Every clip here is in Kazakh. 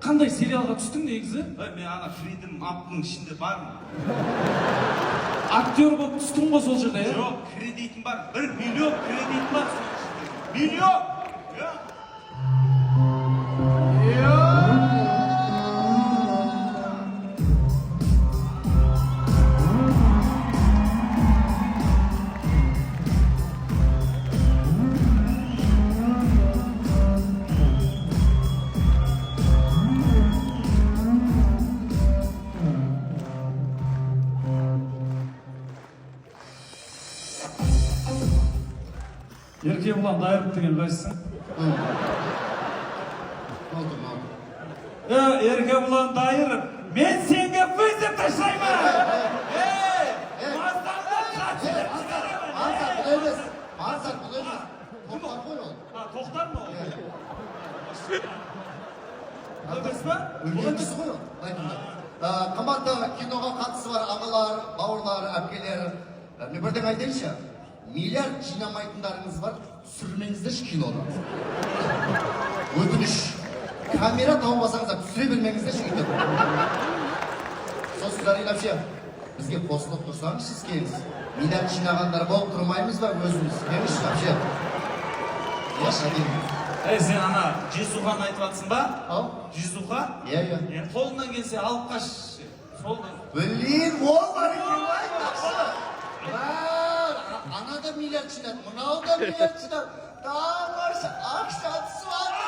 Қандай сериалға түстің негізі? Мен ана Фридім аптың ішінде бармын. Актер болып түстің ғой сол жерде, е? Жоқ, кредитім бар. 1 миллион кредитім бар. Миллион! Еркебұлан Дайыров деген қайсысың? Еркебұлан Дайыров, мен сенге вызов ташлаймын! Мазданды қатырып шығарамын! Мансат бұл емес. Тоқтар қой ол. Тоқтар ма ол? Дұрыс па? Өлген кісі ғой ол. Қымбатты киноға қатысы бар ағалар, бауырлар, әпкелер. Мен бірден айтайыншы. Миллиард жинамайтындарыңыз бар, түсірмеңіздерші киноны. Өтініш. Камера тауып түсіре бермеңіздерші үйді. Сосын вообще, бізге қосылып тұрсаңыз сіз келіңіз. Миллиард жинағандар болып тұрмаймыз ба өзіміз? Келіңіз вообще. Сен ана Жезуханы айтып жатсың ба? Ау? Жезуха? Иә. Қолынан келсе алып қаш. Блин, ол бар екен айтпақшы. Ана да миллиард жинады, мынау да миллиард жинады. Тамаша, ақша түсіп атыр.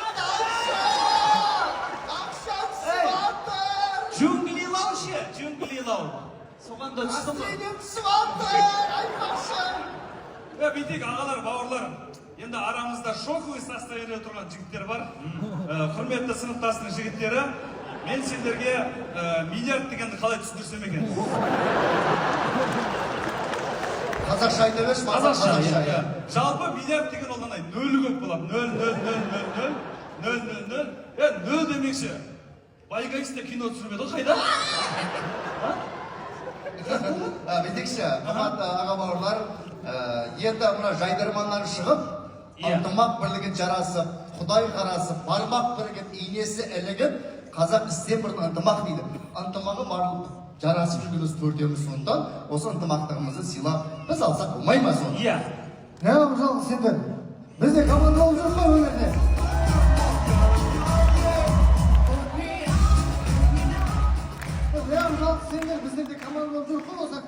Джунглилау ше, джунглилау. Соған да түстім ғой. Астайден түсіп атыр, айтпақшы. Бейтек ағалар, бауырларым. Енді арамызда шоковый состояние тұрған жігіттер бар. Құрметті сыныптасының жігіттері. Мен сендерге миллиард дегенді қалай түсіндірсем екен? Қазақша айта берші, қазақша. Жалпы миллиард деген ол анай нөлі көп болады. 0,000,000,000,000,000. Нөл демекші. Байгайсында кино түсірмеді ғой, қайда? Бетекші, қымбатты аға бауырлар, енді мұна жайдарманнан шығып, ынтымақ бірлігін жарасып, Құдай қарасып, бармақ бірігіп, инесі ілігіп, қазақ істен бұрын ынтымақ дейді. Ынтымағы барлық жарасып жүргеніміз төртеуміз, сондықтан осы ынтымақтығымызды сыйлап, біз алсақ болмай ма соны? Иә. Жалғыз сендер, бізде команда болып жүр ма өмірде? Жалғыз сендер, біздерде команда болып жүр ғой осы